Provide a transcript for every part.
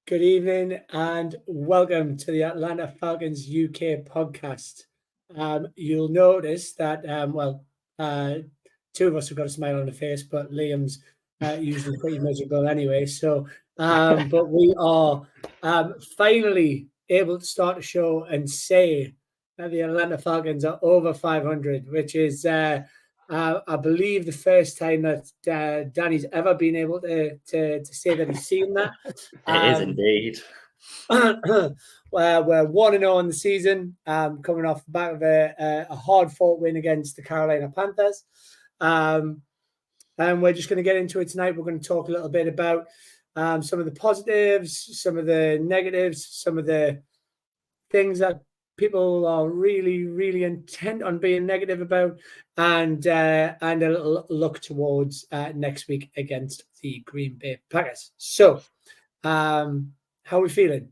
Good evening and welcome to the Atlanta Falcons UK podcast. You'll notice that, two of us have got a smile on the face, but Liam's usually pretty miserable anyway. But we are finally able to start a show and say that the Atlanta Falcons are over 500, which is, I believe, the first time that Danny's ever been able to say that he's seen that. It is indeed. We're 1-0 in the season, coming off the back of a hard-fought win against the Carolina Panthers. And we're just going to get into it tonight. We're going to talk a little bit about some of the positives, some of the negatives, some of the things that people are really, really intent on being negative about, and a little look towards next week against the Green Bay Packers. So, how are we feeling?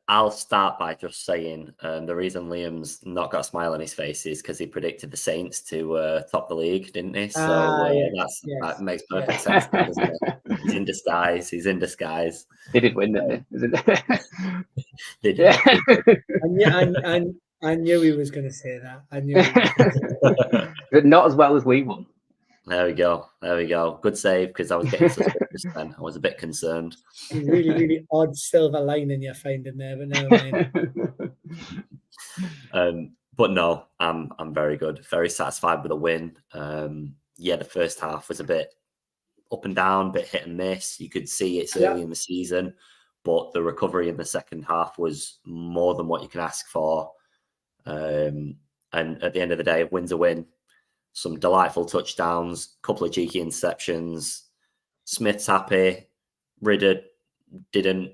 I'll start by just saying the reason Liam's not got a smile on his face is because he predicted the Saints to top the league, didn't he? So that makes perfect sense, doesn't it? He's in disguise. He's in disguise. They did win, didn't they? They did. I knew he was going to say that. I knew. But not as well as we won. There we go. Good save, because I was getting suspicious then. I was a bit concerned. Really, really odd silver lining you're finding there, but never mind. But no, I'm very good. Very satisfied with the win. The first half was a bit up and down, a bit hit and miss. You could see it's early in the season, but the recovery in the second half was more than what you can ask for. And at the end of the day, a win's a win. Some delightful touchdowns, couple of cheeky interceptions. Smith's happy. Ridder didn't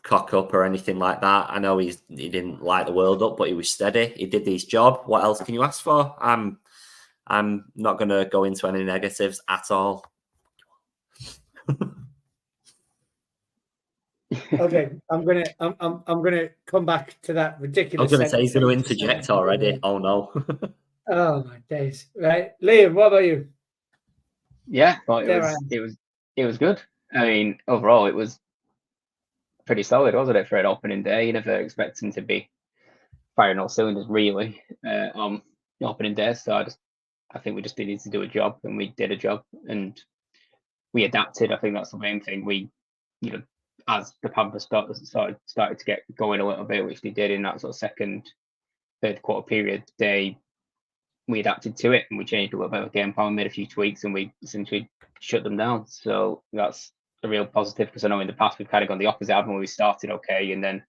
cock up or anything like that. I know he didn't light the world up, but he was steady. He did his job. What else can you ask for? I'm not going to go into any negatives at all. Okay, I'm gonna come back to that ridiculous. I was going to say he's going to interject already. Oh no. Oh my days! Right, Liam, what about you? Yeah, well, it was good. I mean, overall, it was pretty solid, wasn't it, for an opening day? You never expecting to be firing all cylinders really on the opening day. So I think we just needed to do a job, and we did a job, and we adapted. I think that's the main thing. We, as the Panthers started to get going a little bit, which they did in that sort of third quarter period, we adapted to it, and we changed a little bit of game plan, made a few tweaks, and we essentially shut them down. So that's a real positive, because I know in the past we've kind of gone the opposite, haven't we? We started okay, and then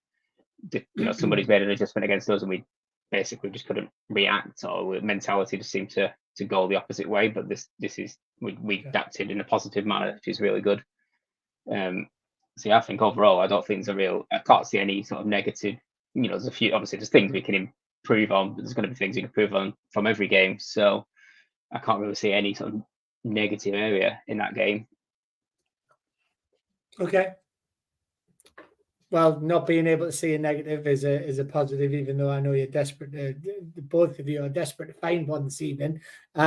somebody's made an adjustment against us, and we basically just couldn't react, or mentality just seemed to go the opposite way. But this is we adapted in a positive manner, which is really good. So yeah, I think overall, I don't think I can't see any sort of negative. There's a few, obviously there's things we can improve on, but there's going to be things you can improve on from every game. So I can't really see any sort of negative area in that game. Okay. Well, not being able to see a negative is a positive, even though I know you're desperate. Both of you are desperate to find one this evening. So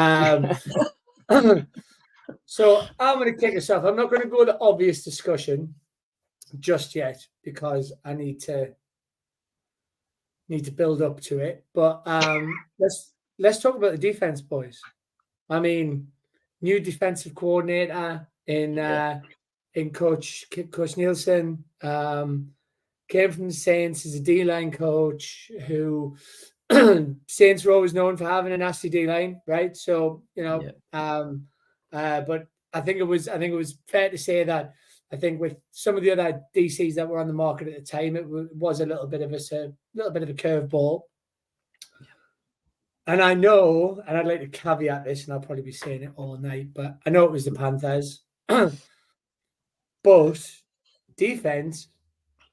I'm going to kick us off. I'm not going to go the obvious discussion just yet, because I need to build up to it. But let's talk about the defense, boys. I mean, new defensive coordinator in Coach Nielsen, came from the Saints as a D-line coach, who Saints were always known for having a nasty D-line, right? So but I think it was fair to say that I think with some of the other DCs that were on the market at the time, it was a little bit of a curveball. And I know, and I'd like to caveat this, and I'll probably be saying it all night, but I know it was the Panthers. But defense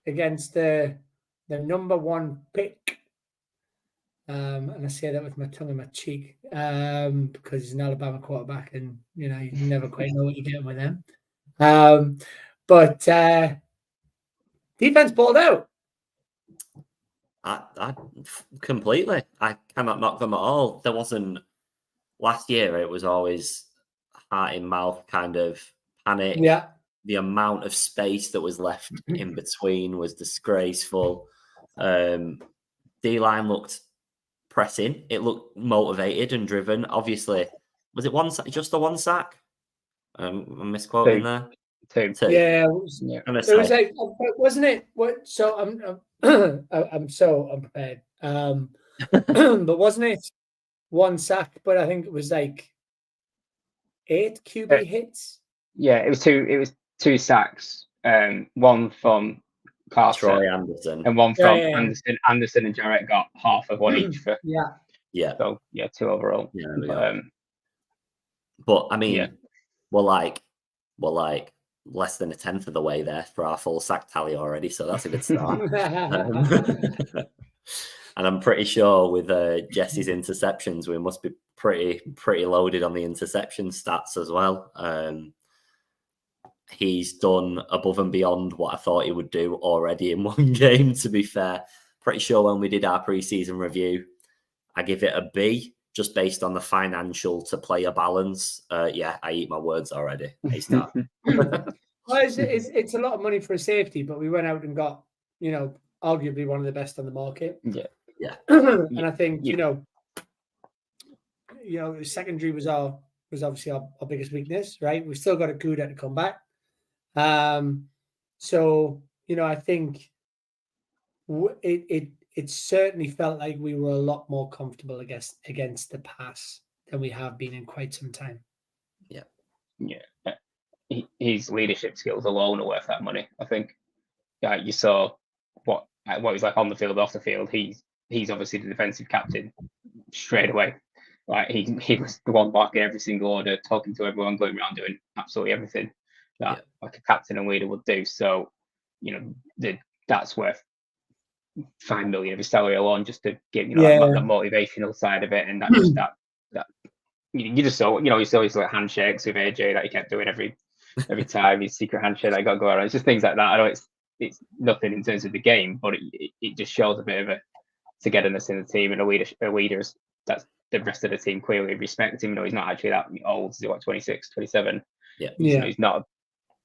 against the number one pick, and I say that with my tongue in my cheek, because he's an Alabama quarterback, and you never quite know what you get with him. But defense balled out. I completely. I cannot knock them at all. There wasn't last year. It was always heart in mouth kind of panic. Yeah. the amount of space that was left in between was disgraceful. D-line looked pressing. It looked motivated and driven. Obviously, was it just the one sack? I'm misquoting there. Two. Yeah, it was like, wasn't it? What? So I'm so unprepared. But wasn't it one sack? But I think it was like 8 QB hits. Yeah, it was two. It was 2 sacks. One from Carter, Troy Anderson, and one from Anderson. Anderson and Jarrett got half of one each for. Yeah. So 2 overall. Yeah. But I mean, we're like less than a tenth of the way there for our full sack tally already, so that's a good start. And I'm pretty sure with Jesse's interceptions, we must be pretty loaded on the interception stats as well. He's done above and beyond what I thought he would do already in one game, to be fair. Pretty sure when we did our preseason review, I give it a B, just based on the financial to player balance. I eat my words already. Hey, start. Well, it's a lot of money for a safety, but we went out and got, arguably one of the best on the market. Yeah. And I think, secondary was obviously our biggest weakness, right? We've still got a Kuda to come back. So, I think it certainly felt like we were a lot more comfortable against the pass than we have been in quite some time. Yeah. His leadership skills alone are worth that money. I think you saw what he's like on the field, off the field. He's obviously the defensive captain straight away. Like he was the one barking every single order, talking to everyone, going around doing absolutely everything that like a captain and leader would do. So, that's worth $5 million of his salary alone, just to get that motivational side of it, and that just that you just saw you saw his like handshakes with AJ that he kept doing every time, his secret handshake that got to go around. It's just things like that. I know it's nothing in terms of the game, but it just shows a bit of a togetherness in the team, and a leaders that the rest of the team clearly respect him. He's not actually that old. He's 26, 27. He's not.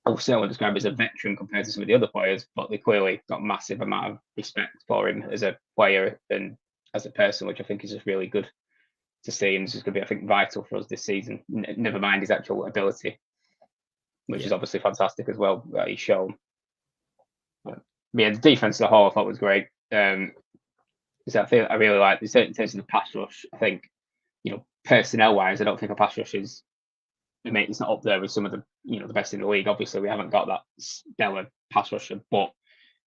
I would certainly describe as a veteran compared to some of the other players, but they clearly got a massive amount of respect for him as a player and as a person, which I think is just really good to see. And this is going to be, I think, vital for us this season. Never mind his actual ability, which is obviously fantastic as well that he's shown. The defense as a whole I thought was great. So I really like in terms of the pass rush. I think, personnel wise, I don't think a pass rush is. It's not up there with some of the the best in the league. Obviously, we haven't got that stellar pass rusher, but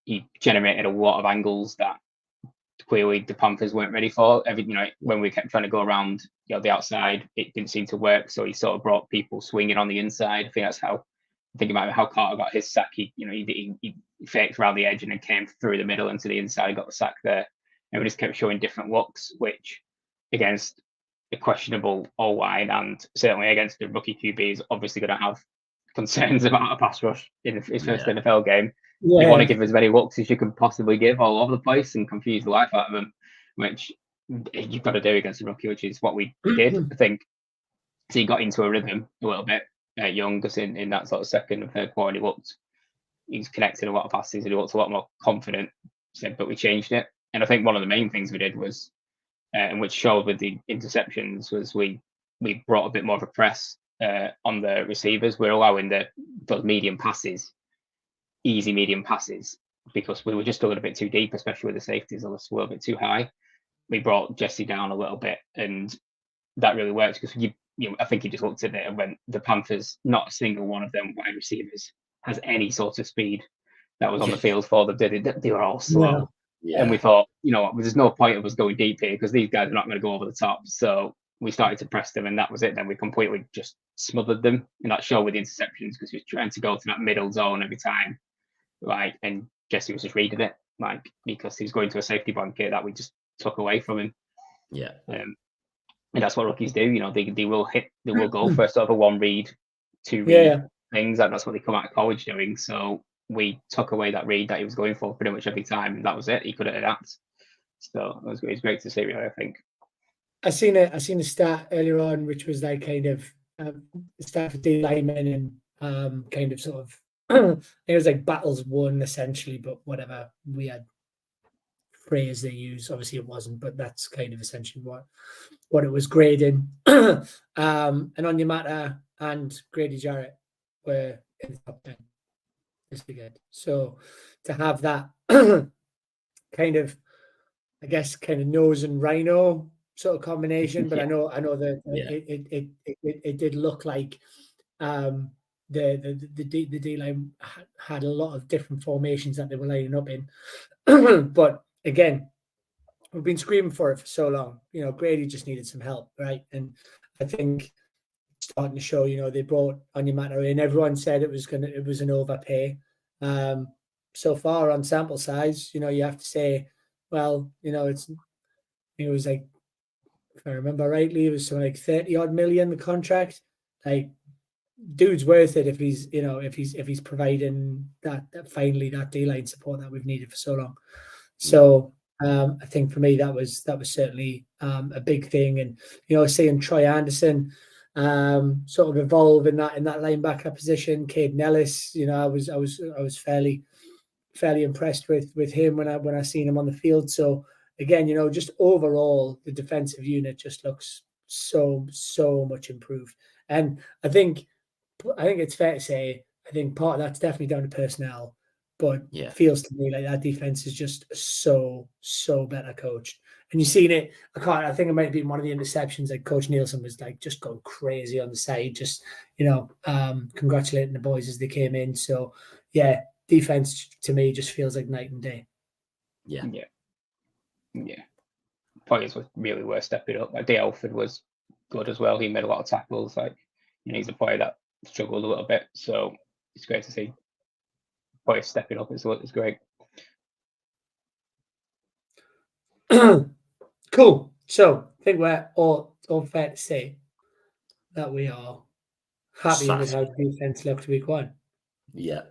he generated a lot of angles that clearly the Panthers weren't ready for. When we kept trying to go around the outside, it didn't seem to work. So he sort of brought people swinging on the inside. I think that's how. Thinking about how Carter got his sack, he faked around the edge and then came through the middle into the inside and got the sack there. And we just kept showing different looks, which against a questionable O-line and certainly against the rookie QB is obviously going to have concerns about a pass rush in his first NFL game. You want to give as many looks as you can possibly give all over the place and confuse the life out of them, which you've got to do against a rookie, which is what we did. I think so he got into a rhythm a little bit. Young, because in that sort of second and third quarter, he's connecting a lot of passes and he looked a lot more confident. But we changed it. And I think one of the main things we did was, and which showed with the interceptions, was we brought a bit more of a press on the receivers. We're allowing those medium passes, easy medium passes, because we were just a little bit too deep, especially with the safeties, a little bit too high. We brought Jesse down a little bit, and that really worked because I think he just looked at it and went, the Panthers, not a single one of them wide receivers has any sort of speed that was on the field for them. They were all slow. Yeah. And we thought, there's no point of us going deep here because these guys are not going to go over the top. So we started to press them and that was it. Then we completely just smothered them. And that showed with the interceptions because he was trying to go to that middle zone every time. And Jesse was just reading it, because he was going to a safety blanket that we just took away from him. Yeah. And that's what rookies do. They will go for sort of a one read, two read things, and that's what they come out of college doing. So we took away that read that he was going for pretty much every time, and that was it. He couldn't adapt. So it was great to see, really, I think. I seen a stat earlier on, which was like kind of the stat for D linemen and kind of sort it was like battles won essentially, but whatever we had phrase they use, obviously it wasn't, but that's kind of essentially what it was grading. And Anya Mata and Grady Jarrett were in the top 10 this weekend. So to have that kind of, I guess, kind of nose and rhino sort of combination, but I know that it did look like the D line had a lot of different formations that they were lining up in. But again, we've been screaming for it for so long. Grady just needed some help, right? And I think it's starting to show. They brought Onyemata in. Everyone said it was an overpay. So far on sample size, you have to say, well, it was like, if I remember rightly, it was something like 30 odd million the contract. Like, dude's worth it if he's providing that finally that D-line support that we've needed for so long. So I think for me that was certainly a big thing. And seeing Troy Anderson sort of evolve in that linebacker position, Caden Ellis, I was fairly impressed with him when I seen him on the field. So again, just overall the defensive unit just looks so much improved. And I think it's fair to say, I think part of that's definitely down to personnel, but it feels to me like that defense is just so better coached. And you've seen it. I think it might have been one of the interceptions. Like Coach Nielsen was like just going crazy on the side, just congratulating the boys as they came in. So yeah, defense to me just feels like night and day. Yeah. Players were really worth stepping up. Like Day Alford was good as well. He made a lot of tackles. Like he's a player that struggled a little bit, so it's great to see players stepping up. It's great. Cool. So I think we're all fair to say that we are happy with how the defense looked week one. Yeah.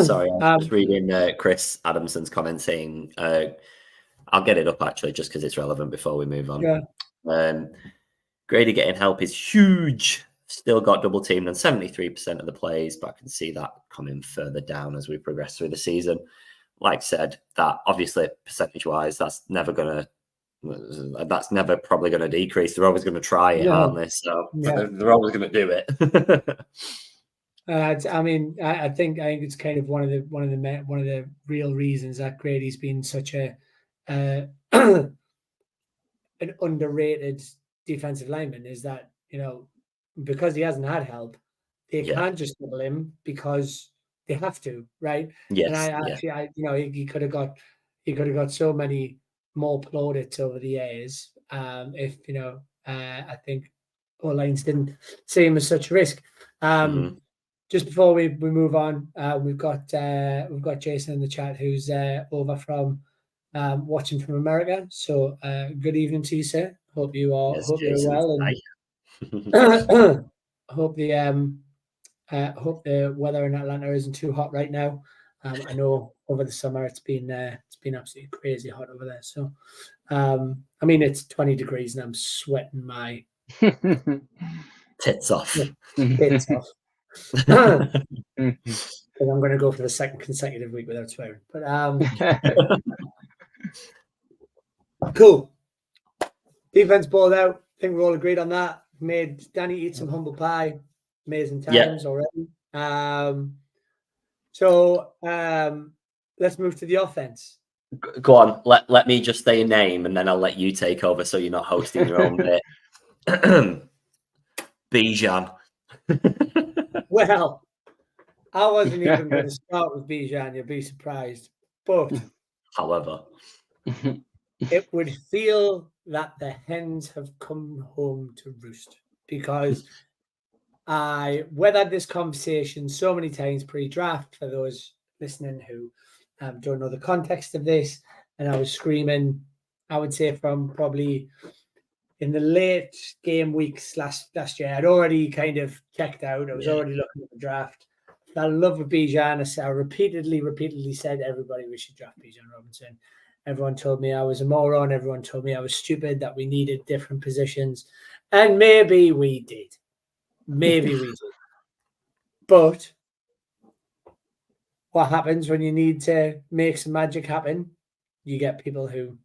Sorry, I was reading Chris Adamson's comment saying, I'll get it up actually just because it's relevant before we move on. Yeah. Grady getting help is huge. Still got double teamed on 73% of the plays, but I can see that coming further down as we progress through the season. Like I said, that obviously percentage wise, that's never probably going to decrease. They're always going to try it, aren't they? So they're always going to do it. I think it's kind of one of the real reasons that Grady's been such an underrated defensive lineman is that because he hasn't had help, they can't just double him because they have to, right? Yes. And he could have got so many more plaudits over the years if I think all lines didn't see him as such a risk. Just before we move on, we've got Jason in the chat who's over from watching from America. So good evening to you, sir. Hope you are you're well. And hope the weather in Atlanta isn't too hot right now. I know over the summer it's been absolutely crazy hot over there. So it's 20 degrees and I'm sweating my tits off. Tits off. I'm going to go for the second consecutive week without swearing. But cool. Defense balled out. I think we're all agreed on that. Made Danny eat some humble pie. Amazing times already. So let's move to the offense. Go on. Let me just say a name and then I'll let you take over so you're not hosting your own bit. Bijan. Well, I wasn't even going to start with Bijan. You'll be surprised. But however, it would feel that the hens have come home to roost because I weathered this conversation so many times pre-draft for those listening who don't know the context of this. And I was screaming, I would say from probably in the late game weeks last year, I'd already kind of checked out. I was already looking at the draft. I love with Bijan. I repeatedly said everybody we should draft Bijan Robinson. Everyone told me I was a moron. Everyone told me I was stupid, that we needed different positions. And maybe we did. But what happens when you need to make some magic happen? You get people who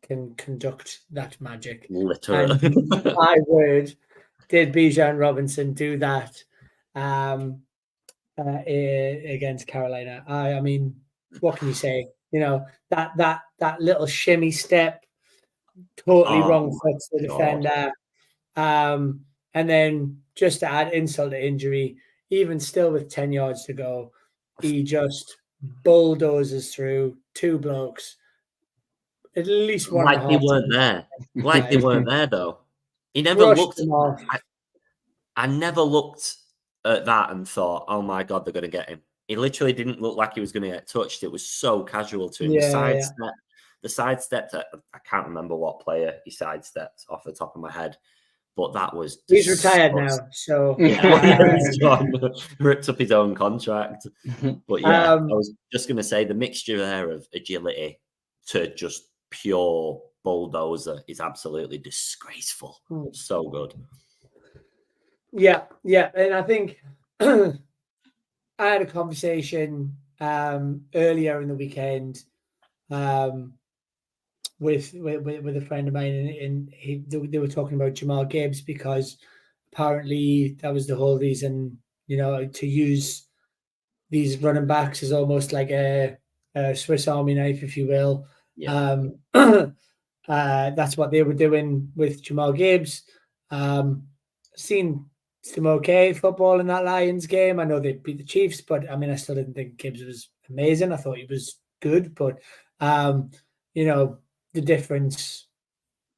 can conduct that magic. Literally. And my word, did Bijan Robinson do that against Carolina? I mean, what can you say? That little shimmy step, totally wrong foot to the defender. And then just to add insult to injury, even still with 10 yards to go, he just bulldozes through two blokes. At least one. Like they weren't there. Like they weren't there, though. He never looked. I never looked at that and thought, "Oh my God, they're going to get him." He literally didn't look like he was going to get touched. It was so casual to him. The sidestep. I can't remember what player he sidestepped off the top of my head, but that was. He's retired now, so he's gone, ripped up his own contract. But yeah, I was just going to say the mixture there of agility to just pure bulldozer is absolutely disgraceful. So good. Yeah, and I think I had a conversation earlier in the weekend with a friend of mine, and they were talking about Jamal Gibbs, because apparently that was the whole reason, to use these running backs as almost like a Swiss Army knife, if you will. Yeah. That's what they were doing with Jamal Gibbs. Seen some okay football in that Lions game. I know they beat the Chiefs, but I mean, I still didn't think Gibbs was amazing. I thought he was good, but the difference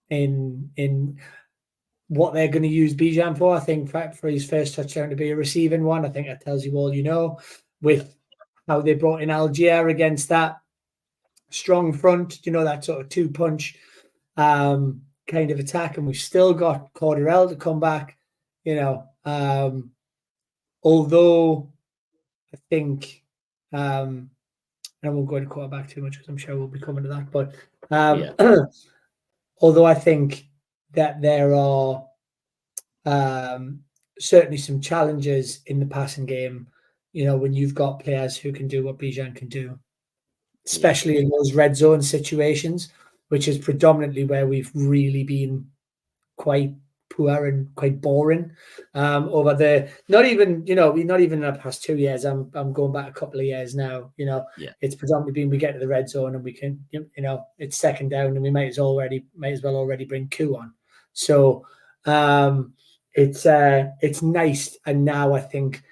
in what they're going to use Bijan for, I think for his first touchdown to be a receiving one, I think that tells you all with how they brought in Algier against that strong front, that sort of two-punch kind of attack, and we've still got Cordarrelle to come back, although I think and I won't go into quarterback too much because I'm sure we'll be coming to that, but although I think that there are certainly some challenges in the passing game, when you've got players who can do what Bijan can do, especially in those red zone situations, which is predominantly where we've really been quite poor and quite boring over the not even in the past 2 years. I'm going back a couple of years now. It's predominantly been we get to the red zone and we can it's second down and we might as well already bring Koo on. So it's nice, and now I think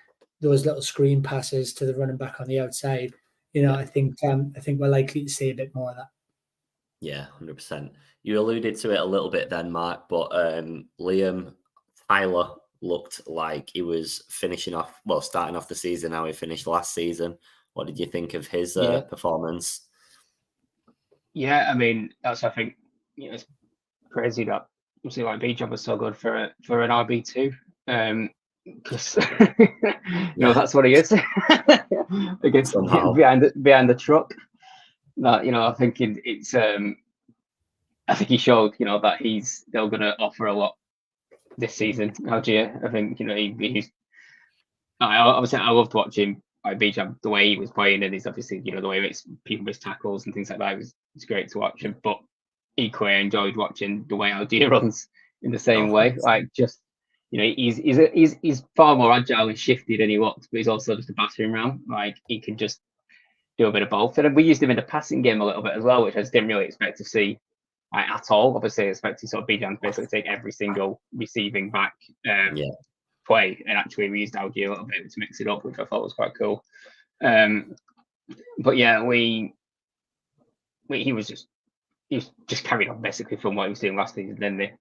those little screen passes to the running back on the outside, I think we're likely to see a bit more of that. Yeah, 100%. You alluded to it a little bit then, Mark, but Liam Tyler looked like he was starting off the season how he finished last season. What did you think of his performance? Yeah, I mean, I think it's crazy that obviously like Bijan was so good for an RB2, because that's what he is. Against behind the truck. That I think it's I think he showed that they're going to offer a lot this season. Algier, I think he's. Obviously, I loved watching Bijan the way he was playing, and he's obviously the way he makes people miss tackles and things like that. It's great to watch him, but equally I enjoyed watching the way Algier runs in the same way. Like just he's far more agile and shifty than he looks, but he's also just a battering ram. Like he can just do a bit of both. And we used him in the passing game a little bit as well, which I just didn't really expect to see at all. Obviously, I expected sort of Bijan to basically take every single receiving back play, and actually we used Algier a little bit to mix it up, which I thought was quite cool. But yeah, he was just carried on basically from what he was doing last season, didn't he?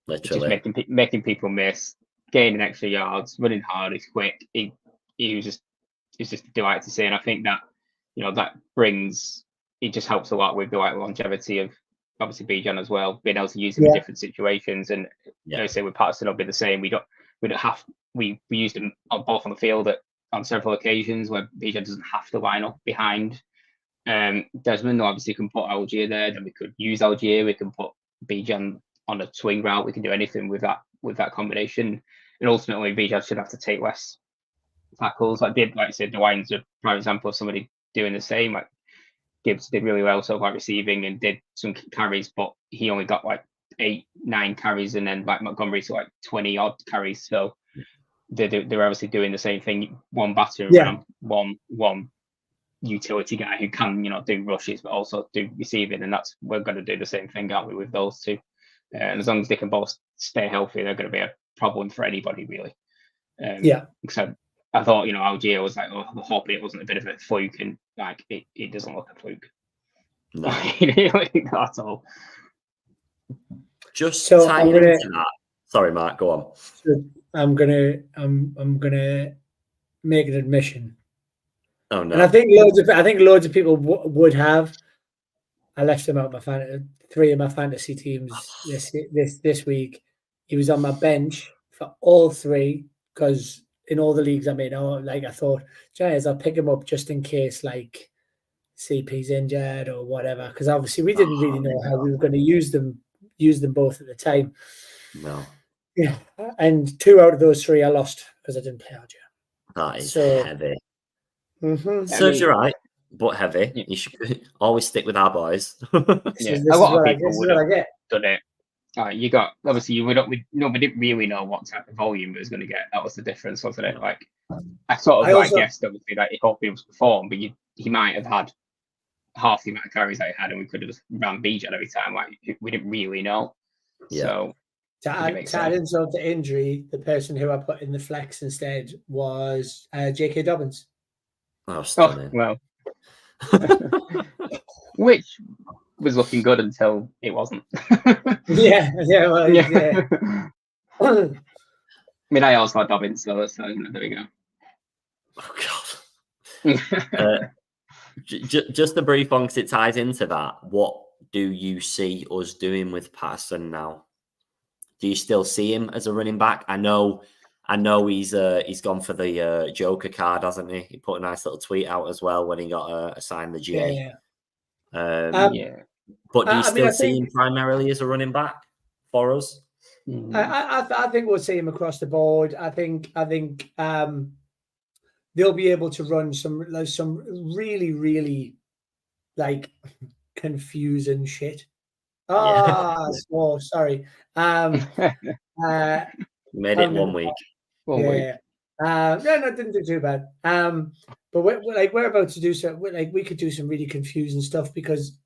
Literally. Just making people miss, gaining extra yards, running hard, he's quick. He was just a delight to see, and I think that that it just helps a lot with the longevity of obviously Bijan as well, being able to use him in different situations. And say with Patterson, it'll be the same. We used him both on the field on several occasions where Bijan doesn't have to line up behind Desmond. Obviously, can put Algier there, then we could use Algier. We can put Bijan on a swing route. We can do anything with that combination. And ultimately, Bijan should have to take less tackles. Like I said, DeWine's a prime example of somebody doing the same. Like Gibbs did really well so far receiving and did some carries, but he only got like 8-9 carries, and then like Montgomery to like 20 odd carries. So they're obviously doing the same thing. One batter and one utility guy who can do rushes but also do receiving, and we're going to do the same thing, aren't we, with those two? And as long as they can both stay healthy, they're going to be a problem for anybody, really. Except I thought, Algier was like, hoping it wasn't a bit of a fluke, and like it doesn't look a fluke. No. Really, not at all. Just tying into that. Sorry, Mark, go on. So I'm gonna make an admission. Oh no! And I think loads of people would have. I left him out my 3 of my fantasy teams this week. He was on my bench for all 3 because in all the leagues I'm in, I thought, I'll pick him up just in case like CP's injured or whatever. Because obviously we didn't really know how we were going to use them both at the time. No. Yeah, and 2 out of those 3 I lost because I didn't play Algier. That is heavy. Mm-hmm. Serves you right, but heavy. Yeah. You should always stick with our boys. A lot of people would have done it. You got obviously we didn't really know what type of volume it was going to get. That was the difference, wasn't it? Like I sort of guessed obviously that he hoped he was perform, but he might have had half the amount of carries that he had, and we could have just ran Bijan every time. Like we didn't really know. Yeah. So to add insult to injury, the person who I put in the flex instead was J.K. Dobbins. Oh, stunning. Well. Which was looking good until it wasn't. yeah. I mean, I also had Dobbins, so there we go. Oh God. Just a brief one, because it ties into that. What do you see us doing with Patterson now? Do you still see him as a running back? I know he's gone for the Joker card, hasn't he? He put a nice little tweet out as well when he got assigned the GA. But do you still see him primarily as a running back for us? I think we'll see him across the board. I think they'll be able to run some really, really like confusing shit. Sorry. Made it 1 week. No, didn't do too bad. But we're about to do some. We could do some really confusing stuff because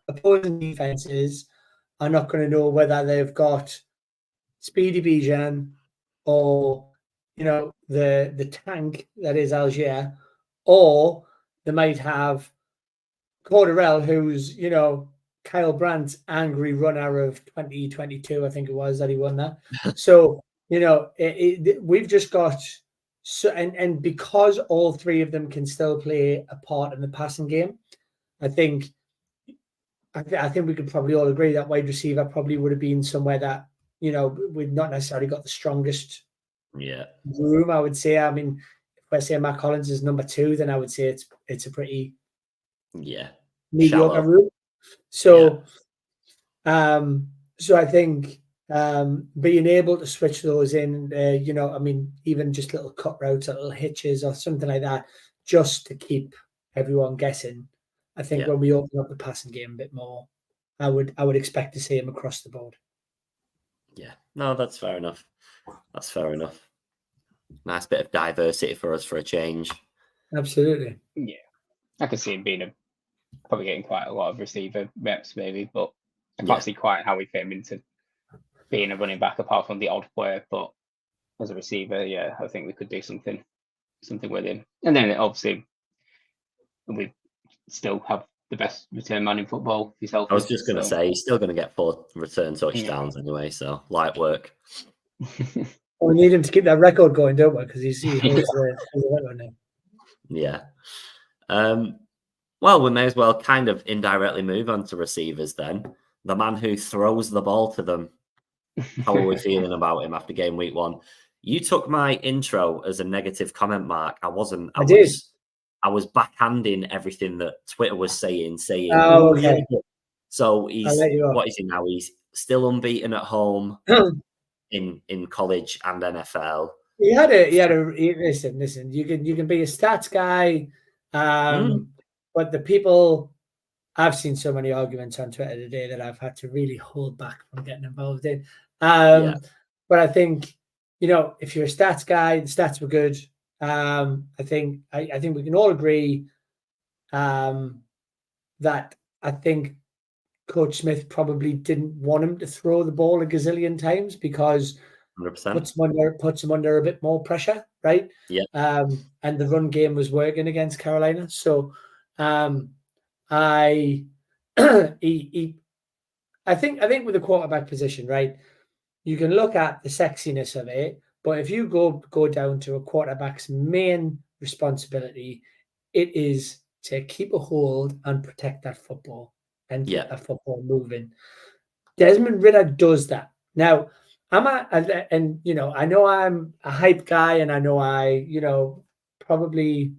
opposing defenses are not going to know whether they've got Speedy Bijan or the tank that is Algier, or they might have Cordarrelle, who's Kyle Brandt's angry runner of 2022, I think it was that he won that. So we've just got and because all 3 of them can still play a part in the passing game, I think we could probably all agree that wide receiver probably would have been somewhere that we've not necessarily got the strongest room. I would say. I mean, if I say Matt Collins is number 2, then I would say it's a pretty mediocre room. So, so I think being able to switch those in, even just little cut routes, or little hitches, or something like that, just to keep everyone guessing. I think when we open up the passing game a bit more, I would expect to see him across the board. Yeah, no, that's fair enough. Nice bit of diversity for us for a change. Absolutely. Yeah, I could see him being probably getting quite a lot of receiver reps, maybe, but I can't see quite how we fit him into being a running back apart from the odd player. But as a receiver, I think we could do something with him. And then obviously we still have the best return man in football. I was just going to say he's still going to get 4 return touchdowns anyway, so light work. We need him to keep that record going, don't we? Because he holds the record now. Yeah. Well, we may as well kind of indirectly move on to receivers then. The man who throws the ball to them. How are we feeling about him after game week 1? You took my intro as a negative comment, Mark. I wasn't. I was backhanding everything that Twitter was saying. Oh, okay. So what is he now? He's still unbeaten at home in college and NFL. Listen. You can be a stats guy, but the people. I've seen so many arguments on Twitter today that I've had to really hold back from getting involved in. But I think, if you're a stats guy, the stats were good. I think we can all agree that I think Coach Smith probably didn't want him to throw the ball a gazillion times because 100%. puts him under a bit more pressure, right? Yeah. And the run game was working against Carolina. So I think with the quarterback position, right, you can look at the sexiness of it, but if you go down to a quarterback's main responsibility, it is to keep a hold and protect that football and keep that football moving. Desmond Ridder does that. Now, I know I'm a hype guy, and I know I, probably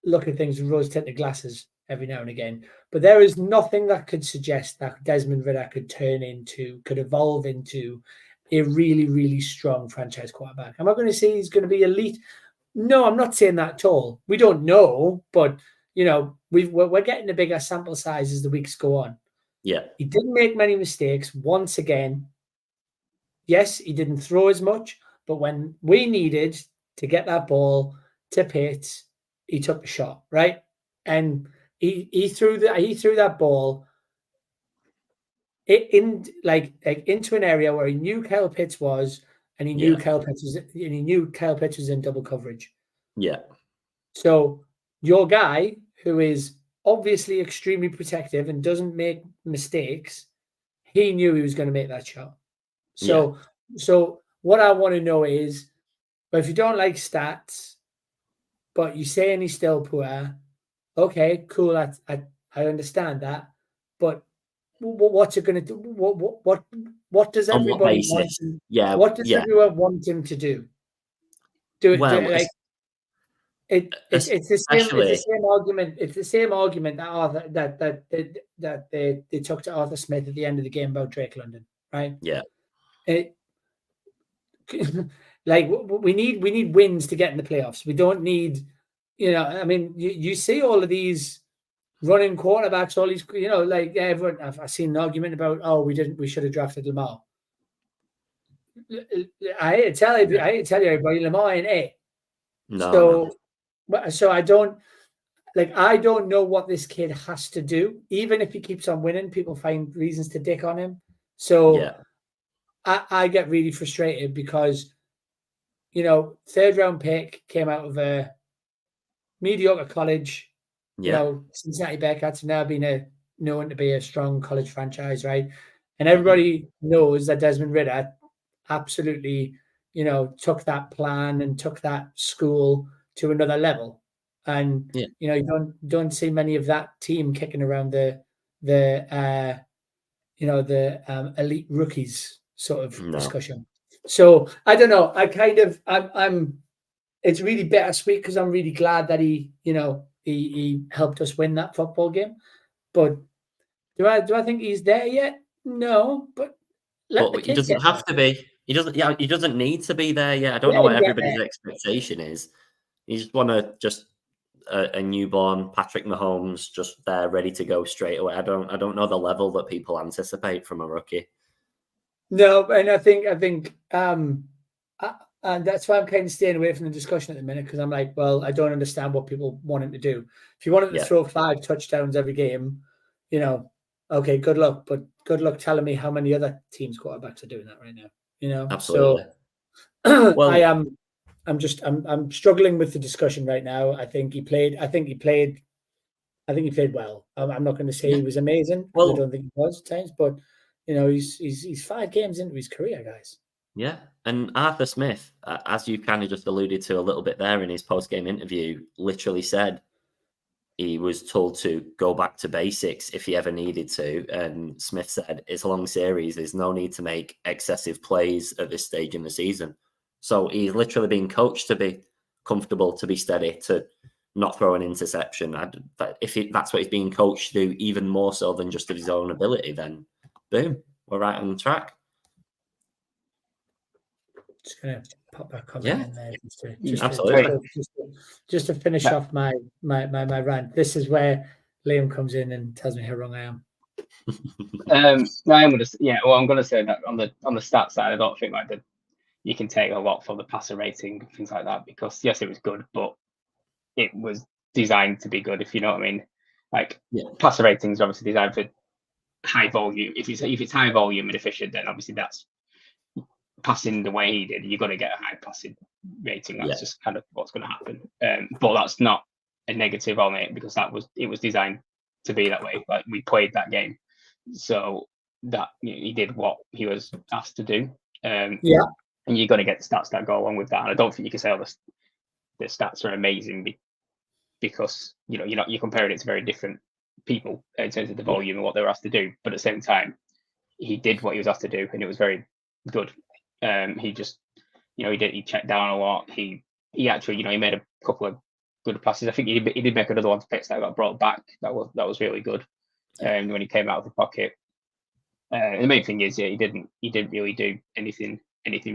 look at things with rose-tinted glasses every now and again. But there is nothing that could suggest that Desmond Ridder could evolve into a really, really strong franchise quarterback. Am I going to say he's going to be elite? No, I'm not saying that at all. We don't know, but we're getting a bigger sample size as the weeks go on. Yeah, he didn't make many mistakes. Once again, yes, he didn't throw as much, but when we needed to get that ball to Pitts, he took the shot, right? And he threw that ball into an area where he knew Kyle Pitts was, and he knew Kyle Pitts was in double coverage. Yeah. So your guy, who is obviously extremely protective and doesn't make mistakes, he knew he was going to make that shot. So what I want to know is, but if you don't like stats, but you're saying he's still poor, okay, cool. I understand that, but what's it going to do? What does everybody want? What does everyone want him to do? It's the same argument. It's the same argument that they took to Arthur Smith at the end of the game about Drake London, right? Yeah. We need wins to get in the playoffs. We don't need, you see all of these running quarterbacks, all these, everyone. I've seen an argument about, we should have drafted Lamar. I hate to tell everybody, Lamar ain't it. So I don't know what this kid has to do. Even if he keeps on winning, people find reasons to dick on him. So I get really frustrated because, third round pick came out of a mediocre college. Cincinnati Bearcats have now been known to be a strong college franchise, right? And everybody knows that Desmond Ridder absolutely, took that plan and took that school to another level. And you don't see many of that team kicking around the elite rookies sort of discussion. So I don't know. I'm it's really bittersweet because I'm really glad that he helped us win that football game. But do I think he's there yet? No, but he doesn't have to be. He doesn't need to be there yet. I don't know what everybody's expectation is. You just want to a newborn Patrick Mahomes just there ready to go straight away. I don't know the level that people anticipate from a rookie. No, and I think and that's why I'm kind of staying away from the discussion at the minute, because I'm like, well, I don't understand what people want him to do. If you want him to throw 5 touchdowns every game, okay, good luck. But good luck telling me how many other teams' quarterbacks are doing that right now. Absolutely. So I'm struggling with the discussion right now. I think he played well. I'm not going to say he was amazing. I don't think he was at times, but he's 5 games into his career, guys. Yeah, and Arthur Smith, as you kind of just alluded to a little bit there in his post-game interview, literally said he was told to go back to basics if he ever needed to. And Smith said, it's a long series. There's no need to make excessive plays at this stage in the season. So he's literally being coached to be comfortable, to be steady, to not throw an interception. If that's what he's being coached to do, even more so than just of his own ability, then boom, we're right on track. Just gonna pop that comment in there just to finish off my rant. This is where Liam comes in and tells me how wrong I am. I'm gonna say that on the stats side, I don't think like you can take a lot from the passer rating, things like that, because yes, it was good, but it was designed to be good, if you know what I mean. Like passer ratings are obviously designed for high volume. If it's high volume and efficient, then obviously that's passing the way he did, you're going to get a high passing rating. That's just kind of what's going to happen. But that's not a negative on it, because it was designed to be that way. Like, we played that game, so that he did what he was asked to do. And you're going to get the stats that go along with that. And I don't think you can say the stats are amazing because you're comparing it to very different people in terms of the volume and what they were asked to do. But at the same time, he did what he was asked to do, and it was very good. He just, he checked down a lot. He actually, he made a couple of good passes. I think he did make another one to picks that got brought back. That was really good. When he came out of the pocket. And the main thing is, he didn't really do anything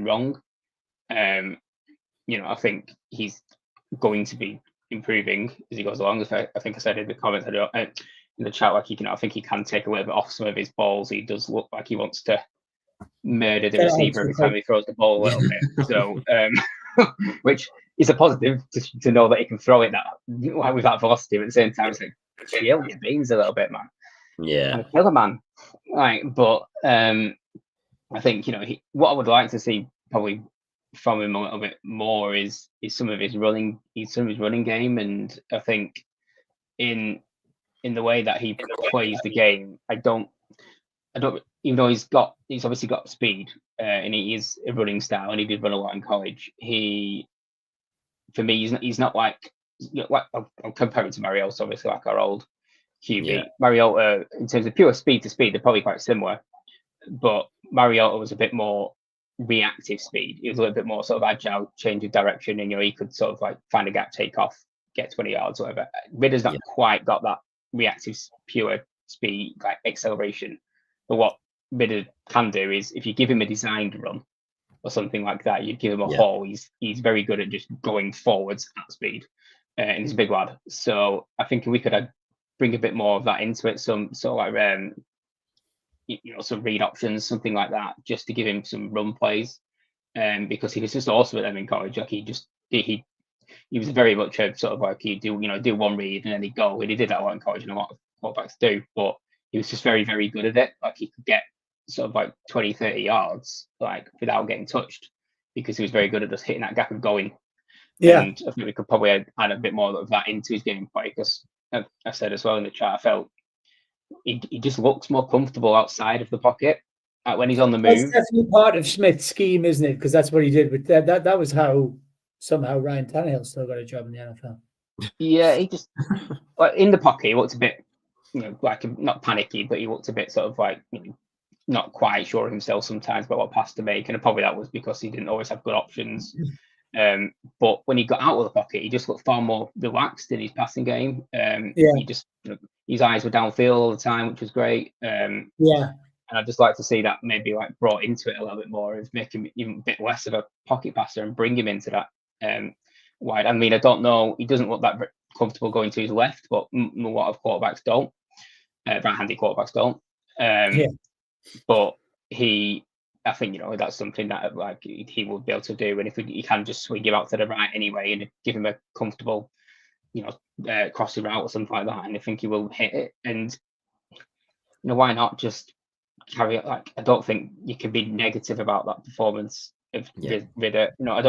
wrong. I think he's going to be improving as he goes along. I think I said in the comments in the chat, like, I think he can take a little bit off some of his balls. He does look like he wants to murder the receiver every time he throws the ball a little bit. So, which is a positive to know that he can throw it with that velocity. But at the same time, it's like, chill your beans a little bit, man. Yeah, kill a man. Right, but I think what I would like to see probably from him a little bit more is some of his running game, and I think in the way that he plays the game, I don't even though he's obviously got speed, and he is a running style, and he did run a lot in college. For me, he's not like I'll compare it to Mariota, obviously, like our old QB. Yeah. Mariota, in terms of pure speed to speed, they're probably quite similar, but Mariota was a bit more reactive speed. He was a little bit more sort of agile, change of direction, and he could sort of like find a gap, take off, get 20 yards, whatever. Ridder's not quite got that reactive, pure speed, like acceleration. But what Ridder can do is, if you give him a designed run or something like that, you give him a haul. He's very good at just going forwards at speed, and he's a big lad. So I think if we could bring a bit more of that into it, some sort of like some read options, something like that, just to give him some run plays. Because he was just awesome at them in college. Like, he was very much a sort of like, he'd do one read and then he'd go. And he did that a lot in college, and a lot of quarterbacks do. But he was just very, very good at it. Like, he could get sort of like 20, 30 yards, like, without getting touched, because he was very good at just hitting that gap and going. Yeah. And I think we could probably add a bit more of that into his gameplay, because I said as well in the chat, I felt he just looks more comfortable outside of the pocket when he's on the move. That's definitely part of Smith's scheme, isn't it? Because that's what he did with that. That was how somehow Ryan Tannehill still got a job in the NFL. Yeah, he just in the pocket, he looked a bit, like, not panicky, but he looked a bit sort of like, not quite sure of himself sometimes about what pass to make, and probably that was because he didn't always have good options. But when he got out of the pocket, he just looked far more relaxed in his passing game. He just, his eyes were downfield all the time, which was great. And I'd just like to see that maybe like brought into it a little bit more, of make him even a bit less of a pocket passer and bring him into that wide. I mean, I don't know, he doesn't look that comfortable going to his left, but a lot of quarterbacks don't. Right-handed quarterbacks don't. But I think, that's something that like he will be able to do. And if he can just swing him out to the right anyway and give him a comfortable, crossing route or something like that, and I think he will hit it. And why not just carry it? Like, I don't think you can be negative about that performance of Ridder. I'm not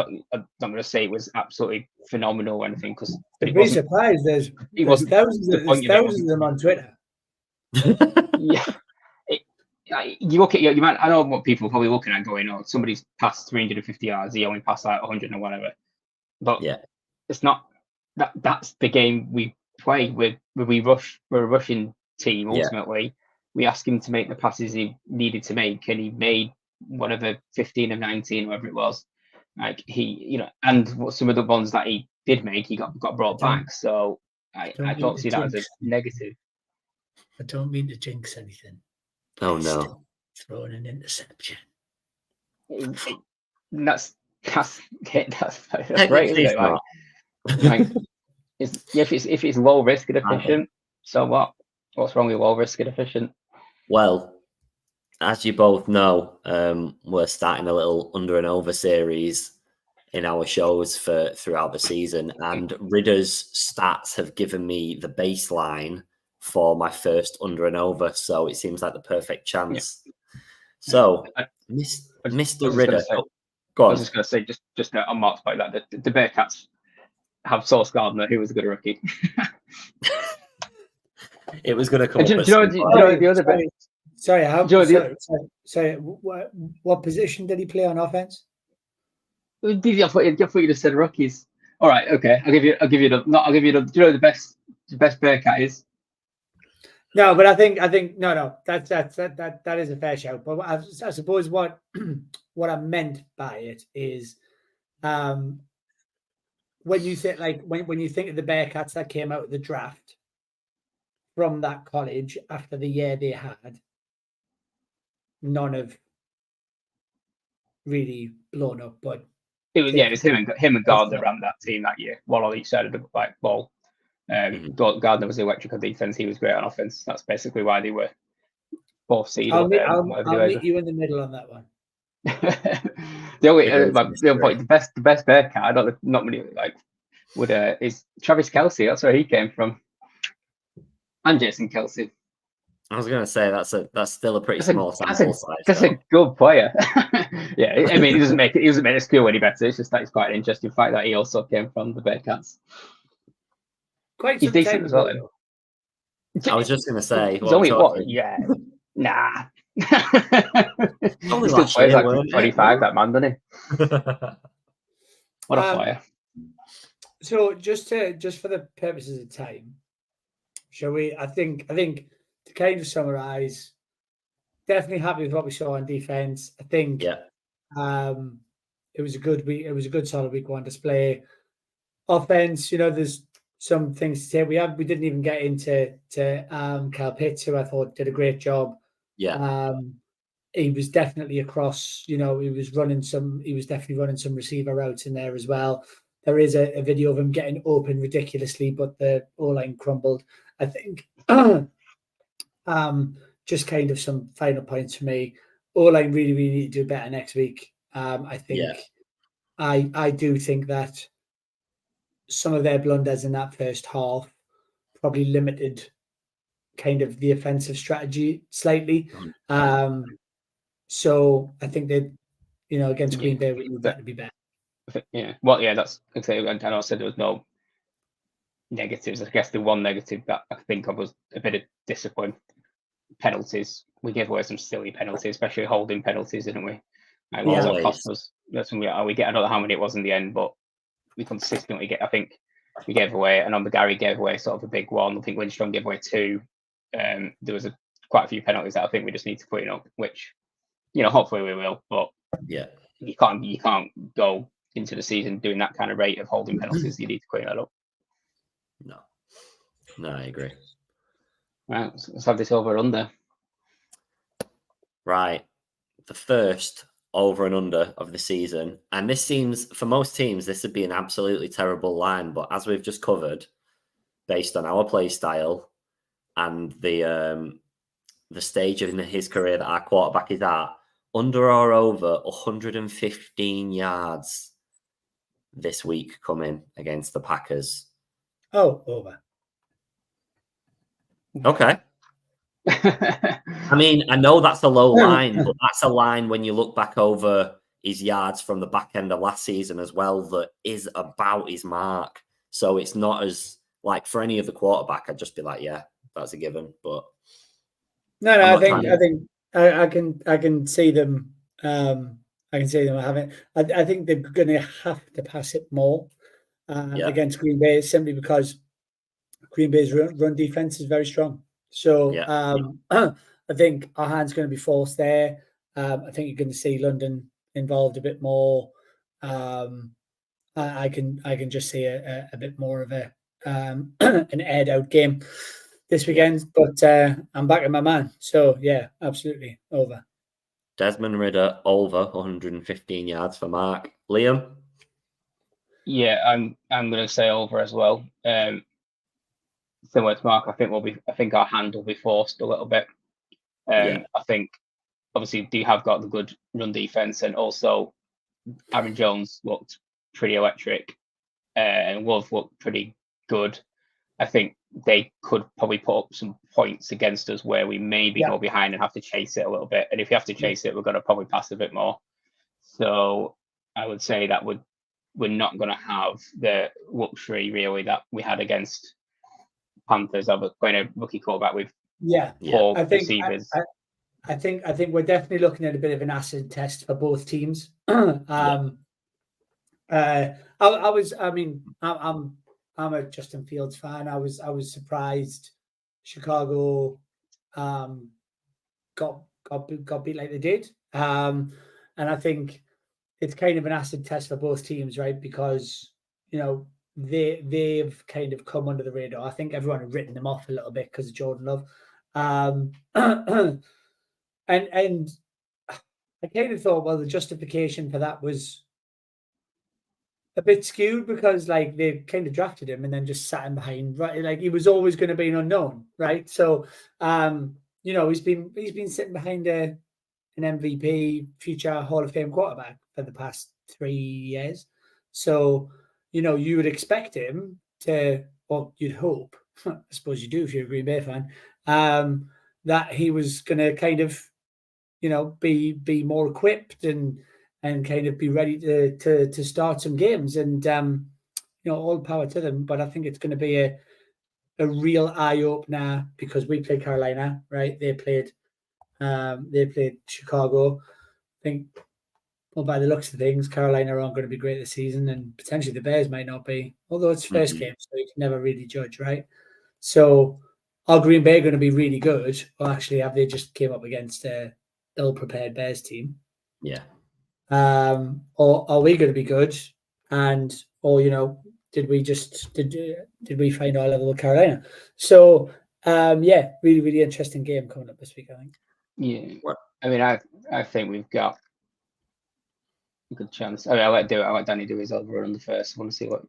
going to say it was absolutely phenomenal or anything, because I'd be surprised. There's thousands of them on Twitter. Yeah. You look at you might, I know what people are probably looking at going, somebody's passed 350 yards, he only passed like 100 or whatever. But it's not that's the game we play with. We're a rushing team ultimately. We ask him to make the passes he needed to make, and he made whatever 15 of 19, whatever it was. Like, he, and some of the ones that he did make, he got brought back. So I don't see that as a negative. I don't mean to jinx anything. Oh no! Throwing an interception. That's That's great, isn't it? Like if it's low risk and efficient, so what? What's wrong with low risk and efficient? Well, as you both know, we're starting a little under and over series in our shows throughout the season, and Ridder's stats have given me the baseline for my first under and over, so it seems like the perfect chance. Yeah. So, Mr. Ridder, go on. I was just going to say, just on Mark's point, that the Bearcats have Sauce Gardner, who was a good rookie. It was going to come up. Do you know the other bit? Sorry, what position did he play on offense? I thought you just said rookies. All right, okay. I'll give you the. Do you know the best Bearcat is? No, but I think no. That is a fair shout. But I suppose what I meant by it is, when you think when you think of the Bearcats that came out of the draft from that college after the year they had, none have really blown up. But it was him and Gardner ran that team that year, one on each side of the ball. Gardner was the electrical defense. He was great on offense. That's basically why they were both seeded. I'll meet you in the middle on that one. the best Bearcat. I don't know, not many is Travis Kelce. That's where he came from, and Jason Kelce. I was going to say that's still a pretty small sample size. That's a good player. Yeah, I mean, he doesn't make the school any better. It's just that it's quite an interesting fact that he also came from the Bearcats. He's decent as well. I was just going to say. Yeah. Nah. Only still plays like 25, that man, doesn't he? What a player. So just for the purposes of time, shall we? I think to kind of summarize, definitely happy with what we saw on defense. I think it was a good week. It was a good solid week one display. Offense, there's some things to say. We didn't even get into Kyle Pitts, who I thought did a great job. Yeah. He was definitely across, he was definitely running some receiver routes in there as well. There is a video of him getting open ridiculously, but the O-line crumbled. I think just kind of some final points for me. O-line really, really need to do better next week. I think I do think that some of their blunders in that first half probably limited kind of the offensive strategy slightly. So I think that, against Green Bay, we need that to be better. Yeah. Well, yeah, that's exactly. And I said there was no negatives. I guess the one negative that I think of was a bit of discipline. Penalties. We gave away some silly penalties, especially holding penalties, didn't we? That cost us. We get, I don't know how many it was in the end, but we consistently get. I think we gave away, and on the Gary gave away sort of a big one. I think Lindstrom gave away 2. There was quite a few penalties that I think we just need to clean up, which hopefully we will. But you can't go into the season doing that kind of rate of holding penalties. You need to clean that up. No, I agree. Right, let's have this over and under. Right, the first over and under of the season, and this seems, for most teams, this would be an absolutely terrible line, but as we've just covered, based on our play style and the stage in his career that our quarterback is at, under or over 115 yards this week coming against the Packers. Oh, over. Okay. I mean, I know that's a low line, but that's a line when you look back over his yards from the back end of last season as well that is about his mark. So it's not as, like, for any other quarterback, I'd just be like, yeah, that's a given. But no, I can see them. I can see them having. I think they're going to have to pass it more against Green Bay, simply because Green Bay's run defense is very strong. So I think our hand's going to be forced there. I think you're going to see London involved a bit more. I can just see a bit more of an aired out game this weekend. But I'm backing my man. So yeah, absolutely over. Desmond Ridder over 115 yards for Mark. Liam? Yeah, I'm going to say over as well. Similar to Mark, I think our hand will be forced a little bit. I think obviously they have got the good run defense, and also Aaron Jones looked pretty electric, and Wolf looked pretty good. I think they could probably put up some points against us where we maybe go behind and have to chase it a little bit. And if we have to chase it, we're going to probably pass a bit more. So I would say that we're not going to have the luxury really that we had against Panthers of playing a rookie quarterback with poor receivers. I think we're definitely looking at a bit of an acid test for both teams. I'm a Justin Fields fan. I was surprised Chicago got beat like they did. And I think it's kind of an acid test for both teams, right? Because, you know, they've kind of come under the radar. I think everyone had written them off a little bit because of Jordan Love. And I kind of thought, well, the justification for that was a bit skewed because like they kind of drafted him and then just sat him behind, right? Like he was always going to be an unknown, right? So you know, he's been sitting behind an MVP, future Hall of Fame quarterback for the past 3 years. So, you know, you would expect him to, or you'd hope, I suppose you do if you're a Green Bay fan, that he was going to kind of, you know, be more equipped and kind of be ready to start some games. And you know, all power to them. But I think it's going to be a real eye opener because we played Carolina, right? They played Chicago. I think, well, by the looks of things, Carolina aren't going to be great this season, and potentially the Bears might not be. Although it's first game, so you can never really judge, right? So, are Green Bay going to be really good, or actually have they just came up against a ill-prepared Bears team? Yeah. Or are we going to be good? And or you know, did we find our level with Carolina? So yeah, really, really interesting game coming up this week, I think. Yeah, I mean, I think we've got a good chance. I mean, I let Danny do his over on the first. I want to see what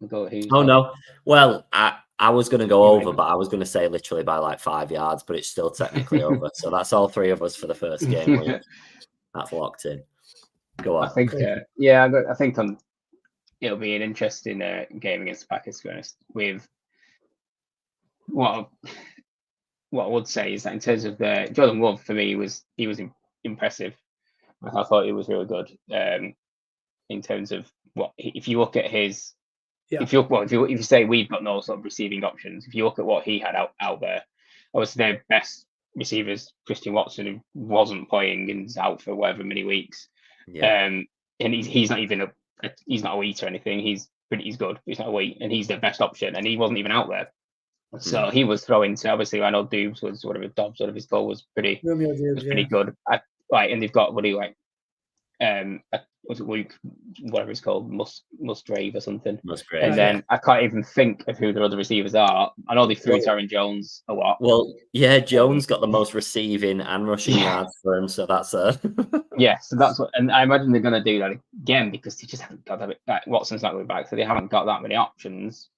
we go. No. Well, I was going to go over, but I was going to say literally by like 5 yards, but it's still technically over. So that's all three of us for the first game. That's locked in. Go on. I think, I think it'll be an interesting game against the Packers, to be honest. With what I would say is that in terms of Jordan Love, for me, he was impressive. I thought he was really good in terms of if you look at his. Yeah. If you say we've got no sort of receiving options, if you look at what he had out there, obviously their best receivers, Christian Watson, who wasn't playing and is out for whatever many weeks. Yeah. And he's not even he's not a wheat or anything. He's good. He's not a wheat, and he's their best option, and he wasn't even out there. So he was throwing to, obviously I know Dobbs, whatever his goal was pretty good. And they've got was it Luke, whatever it's called, Musgrave or something. Musgrave. And then I can't even think of who the other receivers are. I know they threw Aaron Jones a lot. Well, yeah, Jones got the most receiving and rushing yards for him, so that's yeah, so that's what, and I imagine they're going to do that again because they just haven't got that. Watson's not going back, so they haven't got that many options.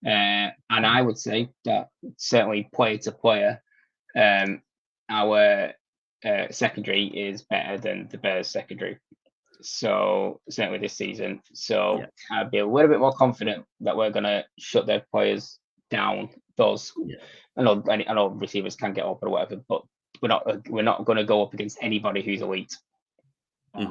And I would say that certainly player to player, our secondary is better than the Bears secondary. So certainly this season. So I'd be a little bit more confident that we're going to shut their players down. I know receivers can get up or whatever, but we're not going to go up against anybody who's elite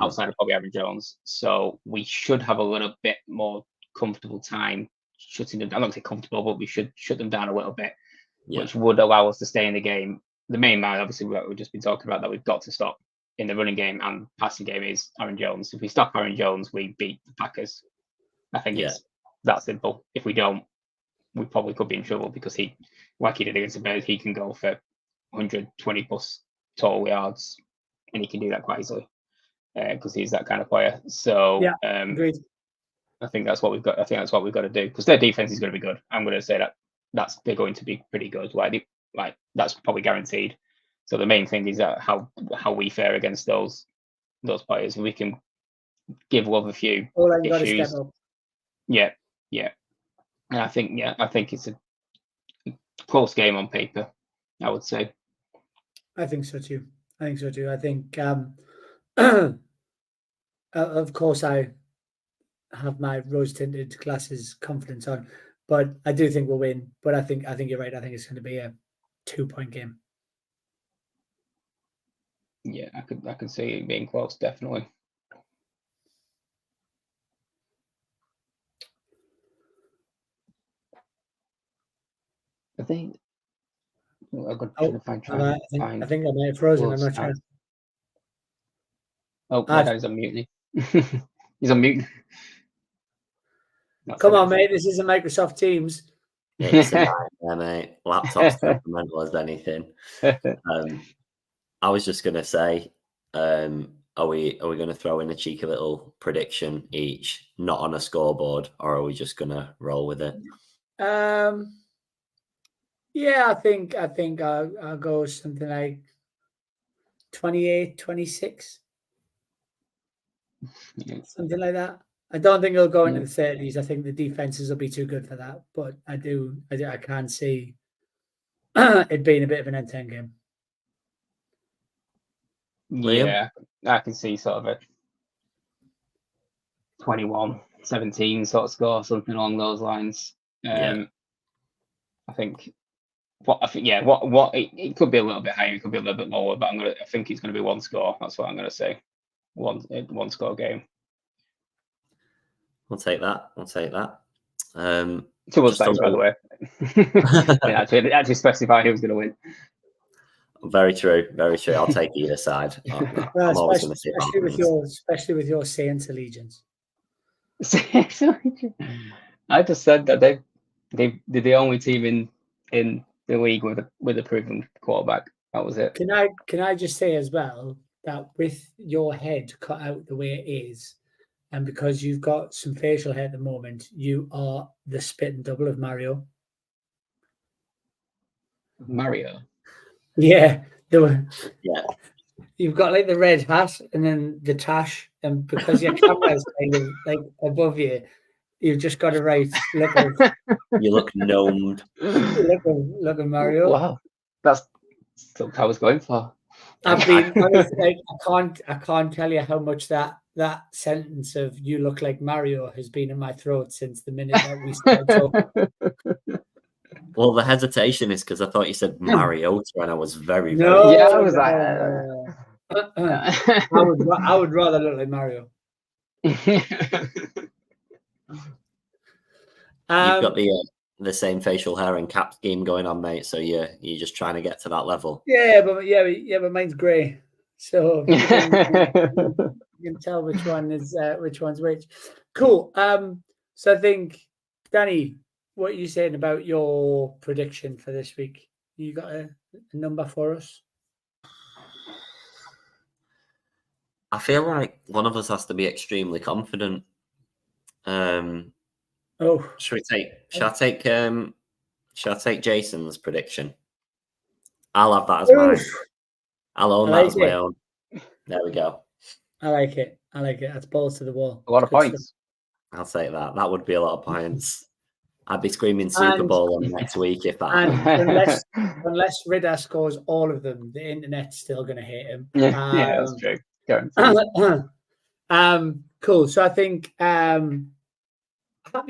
outside of probably Aaron Jones. So we should have a little bit more comfortable time shutting them down. I'm not going to say comfortable, but we should shut them down a little bit, which would allow us to stay in the game. The main man, obviously, we've just been talking about that we've got to stop in the running game and passing game is Aaron Jones. If we stop Aaron Jones, we beat the Packers. I think it's that simple. If we don't, we probably could be in trouble because he, like he did against the Bears, he can go for 120 plus total yards, and he can do that quite easily because he's that kind of player. So agreed. I think that's what we've got. I think that's what we've got to do because their defense is going to be good. I'm going to say that they're going to be pretty good. Like that's probably guaranteed. So the main thing is that how we fare against those players. We can give Love a few issues. Yeah. And I think it's a close game on paper, I would say. I think so too. I think, of course, I have my rose-tinted glasses confidence on, but I do think we'll win. But I think you're right. I think it's going to be a 2-point game. Yeah, I could see it being close, definitely. I think I'm going to find. I think I might have frozen. I'm not sure. Oh, my guy's on mute. He's on mute. Come on, mate. This isn't Microsoft Teams. It's a nightmare, mate. Laptop's temperamental as anything. I was just going to say, are we going to throw in a cheeky little prediction each, not on a scoreboard, or are we just going to roll with it? Yeah, I think I'll go something like 28-26. Something like that. I don't think it'll go into the 30s. I think the defenses will be too good for that. But I can't see it being a bit of an end-10 game. Yeah, I can see sort of a 21-17 sort of score, something along those lines. I think it could be a little bit higher, it could be a little bit lower, but I think it's going to be one score. That's what I'm going to say. One score game. We'll take that. Two us thanks, by the way. actually specify who's going to win. Very true. I'll take either side. I'm always going to say especially with your Saints allegiance. I just said that they're the only team in the league with a proven quarterback. That was it. Can I just say as well that with your head cut out the way it is, and because you've got some facial hair at the moment, you are the spit and double of Mario. Mario? Yeah. Yeah. You've got like the red hat and then the tash, and because your camera is kind of like above you, you've just got it right. You look gnomed. Look at Mario. Wow. That's what I was going for. I can't tell you how much that sentence of "you look like Mario" has been in my throat since the minute that we started talking. Well, the hesitation is because I thought you said Mariota, and I was very I was like, I would rather look like Mario. You've got the same facial hair and cap scheme going on, mate. So you're just trying to get to that level. Yeah, but mine's grey, so you can tell which one's which. Cool. So I think, Danny, what are you saying about your prediction for this week? You got a number for us? I feel like one of us has to be extremely confident. Shall I take Jason's prediction? I'll have that as mine. I'll own that as my own. There we go. I like it. That's balls to the wall. A lot of points. I'll take that. That would be a lot of points. I'd be screaming Super Bowl on next week if that happened. Unless Ridder scores all of them, the internet's still going to hate him. Yeah, that's true. Cool. So I think happy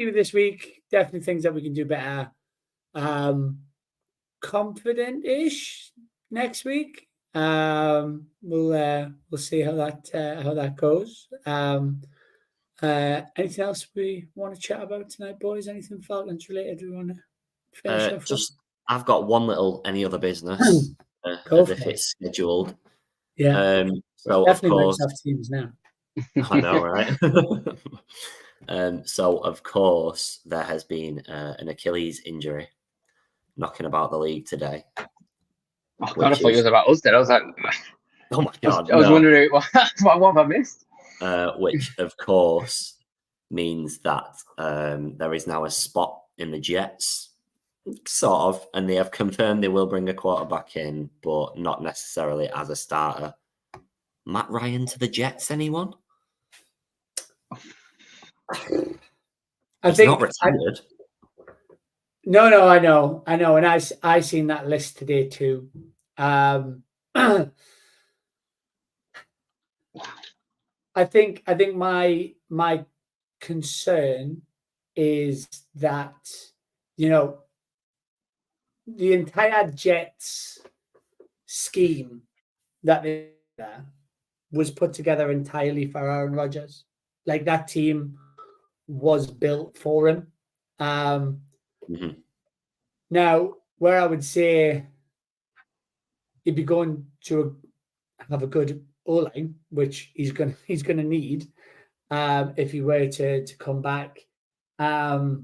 with this week. Definitely things that we can do better. Confident-ish next week. We'll see how that goes. Anything else we want to chat about tonight, boys? Anything Falcons related we want to finish off? I've got one little any other business as if it's scheduled. Yeah. So definitely of course, Microsoft Teams now. I know, right? So of course there has been an Achilles injury knocking about the league today. Oh God, I thought it was about us then. I was like, oh my God. I was wondering what have I missed? Which of course means that there is now a spot in the Jets Sort of, and they have confirmed they will bring a quarterback in, but not necessarily as a starter. Matt Ryan to the Jets, anyone? He's not retired. No, I know, and I seen that list today too. I think my concern is that, you know, the entire Jets scheme that they was put together entirely for Aaron Rodgers. Like, that team was built for him. Now, where I would say he'd be going to have a good O-line, which he's gonna need if he were to come back. I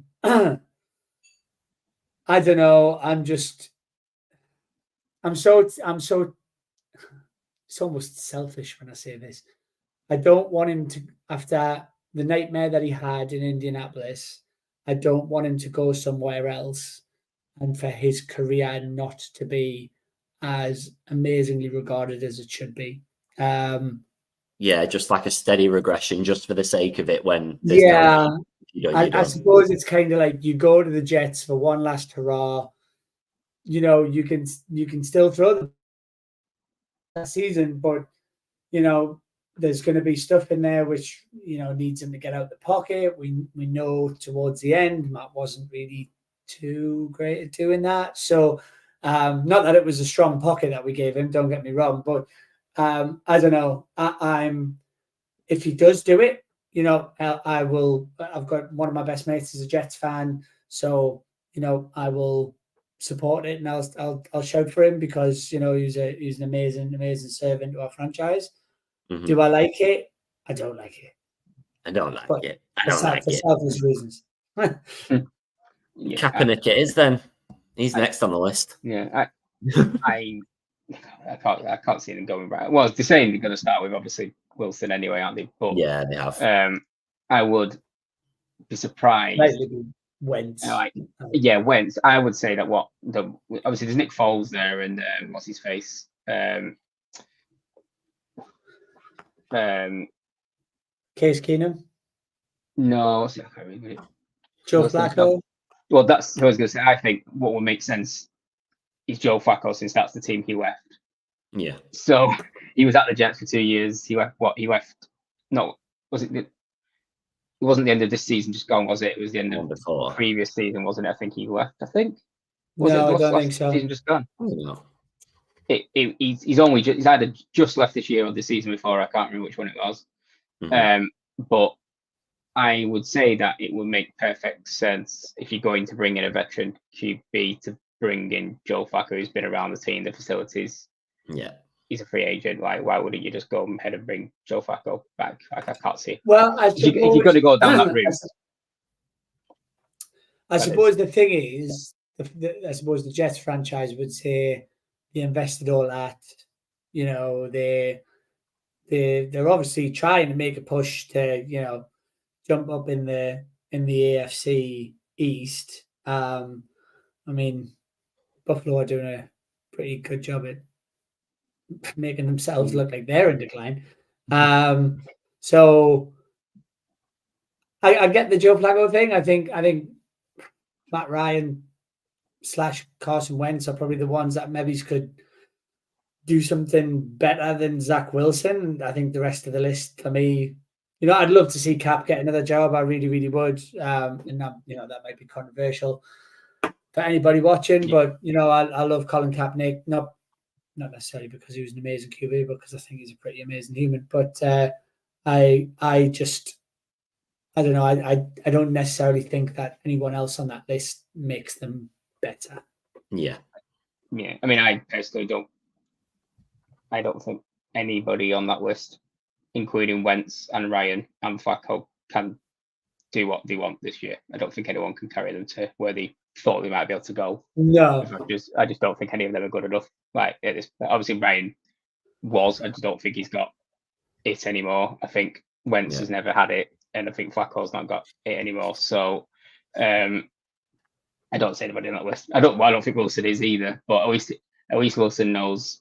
don't know. I'm so it's almost selfish when I say this. I don't want him to, after the nightmare that he had in Indianapolis, I don't want him to go somewhere else and for his career not to be as amazingly regarded as it should be. Yeah, just like a steady regression, just for the sake of it. When I suppose it's kind of like you go to the Jets for one last hurrah. You know, you can still throw the season, but you know there's going to be stuff in there which needs him to get out the pocket. We know towards the end Matt wasn't really too great at doing that. So not that it was a strong pocket that we gave him. Don't get me wrong, but I don't know. I'm if he does do it, I will. I've got one of my best mates is a Jets fan, so I will support it and I'll shout for him because he's an amazing servant to our franchise. Mm-hmm. Do I like it? I don't like it. I don't like it. For selfish reasons. Kaepernick it is then. He's next on the list. Yeah, I can't see them going right. Well, they're saying they're going to start with obviously Wilson anyway, aren't they? But yeah, they have. I would be surprised. Wentz. Wentz. I would say that obviously there's Nick Foles there and what's his face? Case Keenum. No, I can't remember. Joe Flacco. Well, that's what I was going to say. I think what would make sense is Joe Flacco, since that's the team he left. Yeah. So he was at the Jets for 2 years. He left. What he left? No, was it? It wasn't the end of this season just gone, was it? It was the end of the previous season, wasn't it? I think he left. I think. I don't think so. Season just gone. No. He's either just left this year or the season before. I can't remember which one it was. Mm-hmm. But I would say that it would make perfect sense if you're going to bring in a veteran QB to bring in Joe Flacco, who's been around the team, the facilities. Yeah. He's a free agent. Like, why wouldn't you just go ahead and bring Joe Flacco back? Like, I can't see. Well, if you're going to go down that route. I suppose the thing is, I suppose the Jets franchise would say they invested all that. They're obviously trying to make a push to jump up in the AFC East. I mean, Buffalo are doing a pretty good job at making themselves look like they're in decline. So I get the Joe Flacco thing. I think Matt Ryan / Carson Wentz are probably the ones that maybe could do something better than Zach Wilson. I think the rest of the list for me, I'd love to see Cap get another job. I really, really would. And that might be controversial for anybody watching, but I love Colin Kaepernick. Not necessarily because he was an amazing QB, but because I think he's a pretty amazing human. But I don't know. I don't necessarily think that anyone else on that list makes them better. Yeah. Yeah. I mean, I personally don't think anybody on that list, including Wentz and Ryan and Flacco, can do what they want this year. I don't think anyone can carry them to where they thought they might be able to go. No. I just don't think any of them are good enough. Like, obviously Ryan was. I just don't think he's got it anymore. I think Wentz has never had it, and I think Flacco's not got it anymore. So I don't see anybody on that list. I don't think Wilson is either. But at least Wilson knows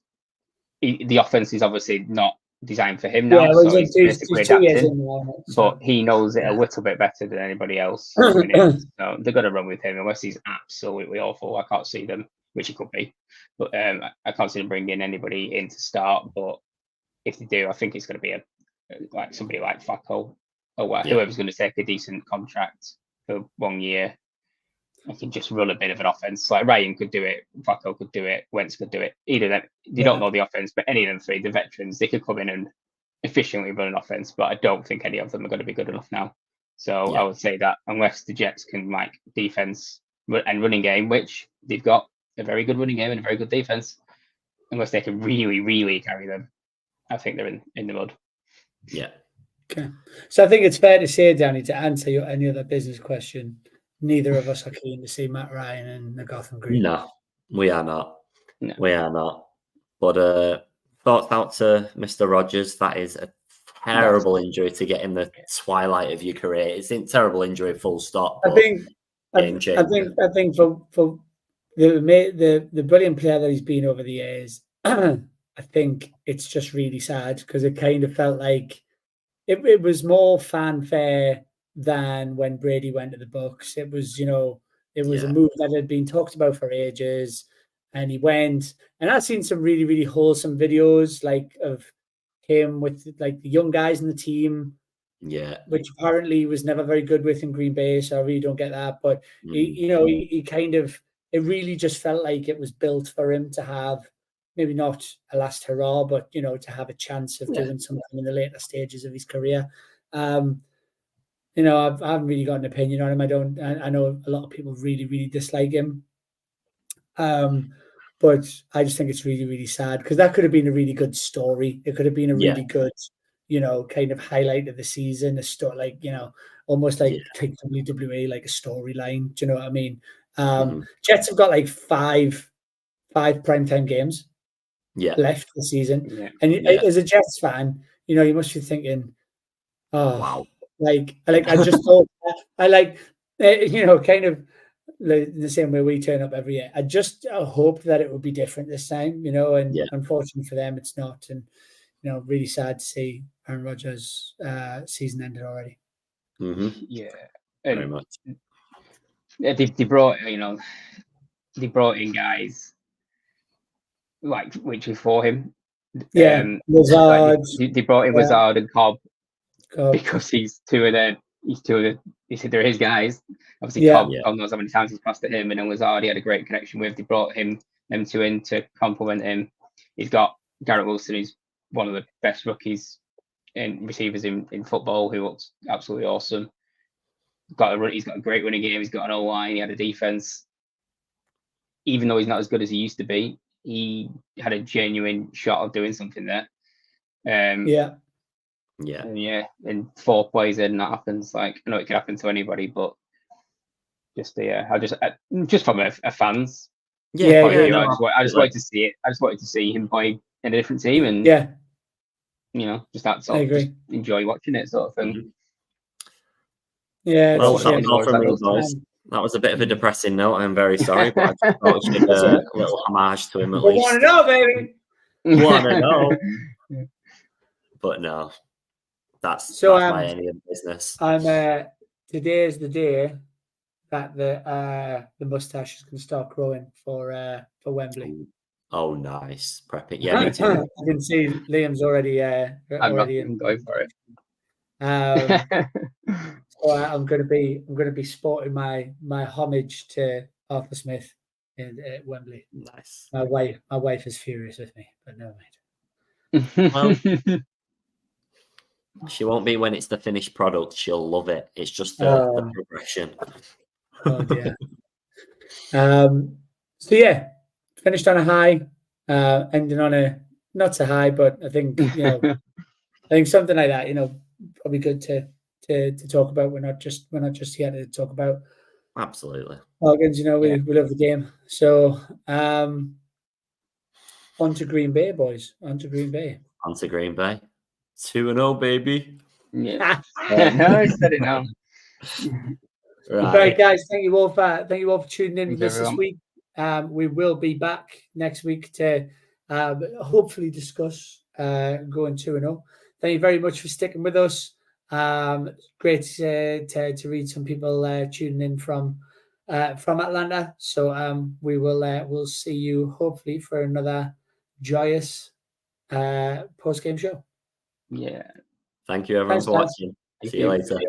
the offense is obviously not designed for him now. Yeah, so he's basically 2 years adapting. But he knows it a little bit better than anybody else. So they're going to run with him unless he's absolutely awful. I can't see them, which he could be. But I can't see them bringing anybody in to start. But if they do, I think it's going to be somebody like Flacco or whoever's going to take a decent contract for 1 year. I can just run a bit of an offense. Like Ryan could do it, Flacco could do it, Wentz could do it. Either of them, they don't know the offense, but any of them three, the veterans, they could come in and efficiently run an offense. But I don't think any of them are going to be good enough now. So I would say that unless the Jets can defense and running game, which they've got a very good running game and a very good defense, unless they can really, really carry them, I think they're in the mud. Yeah. Okay. So I think it's fair to say, Danny, to answer any other business question, neither of us are keen to see Matt Ryan and the Gotham Green. No, we are not. No. We are not. But thoughts out to Mr. Rodgers. That is a terrible injury to get in the twilight of your career. It's a terrible injury, full stop. I think for the brilliant player that he's been over the years, I think it's just really sad because it kind of felt like it was more fanfare than when Brady went to the Bucs. It was, a move that had been talked about for ages, and he went. And I've seen some really, really wholesome videos of him with the young guys in the team. Yeah, which apparently he was never very good with in Green Bay. So I really don't get that. But he kind of, it really just felt like it was built for him to have maybe not a last hurrah, but to have a chance of doing something in the later stages of his career. I haven't really got an opinion on him. I know a lot of people really, really dislike him. But I just think it's really, really sad because that could have been a really good story. It could have been a really good, kind of highlight of the season, a story, almost like WWE, like a storyline. Do you know what I mean? Jets have got 5 primetime games left this season. Yeah. And as a Jets fan, you must be thinking, oh, wow. I just thought kind of the same way we turn up every year. I just hope that it would be different this time, and unfortunately for them, it's not. And, really sad to see Aaron Rodgers' season ended already. Mm-hmm. Yeah. Very much. They brought in guys which was for him. Lazard. They brought in Lazard and Cobb. Because they're his guys. Obviously, Cobb knows how many times he's passed at him, and then Lazard he had a great connection with. They brought them two in to complement him. He's got Garrett Wilson, who's one of the best rookies and receivers in football, who looks absolutely awesome. He's got a great running game. He's got an O-line. He had a defense. Even though he's not as good as he used to be, he had a genuine shot of doing something there. And 4 plays in, that happens. I know it can happen to anybody, but just from a fan's point of view, I just wanted to see it. I just wanted to see him play in a different team, and just that sort of just enjoy watching it, sort of thing. Yeah, well, that was all from me, boys. That was a bit of a depressing note. I'm very sorry, but I just thought we should a little homage to him at least. Want to know, baby? Want to know? But no. That's my any of business. Today is the day that the mustaches can start growing for Wembley. Oh, nice. Prep it. Yeah, me too. I can see Liam's already I'm going for it. So I'm going to be sporting my homage to Arthur Smith at Wembley. Nice. My wife is furious with me, but no mind. Well, she won't be when it's the finished product. She'll love it. It's just the progression. Oh dear. So yeah, finished on a high, ending on a not so high, but I think I think something like that. Probably good to talk about. We're not just here to talk about. Absolutely. Falcons. We love the game. So on to Green Bay, boys. On to Green Bay. 2-0, baby. Yeah. I said it now. Right, guys. Thank you all for tuning in with us everyone. this week. We will be back next week to hopefully discuss going 2-0. Thank you very much for sticking with us. Great to read some people tuning in from Atlanta. So we'll see you hopefully for another joyous post-game show. Yeah. Thank you everyone for watching. See you later.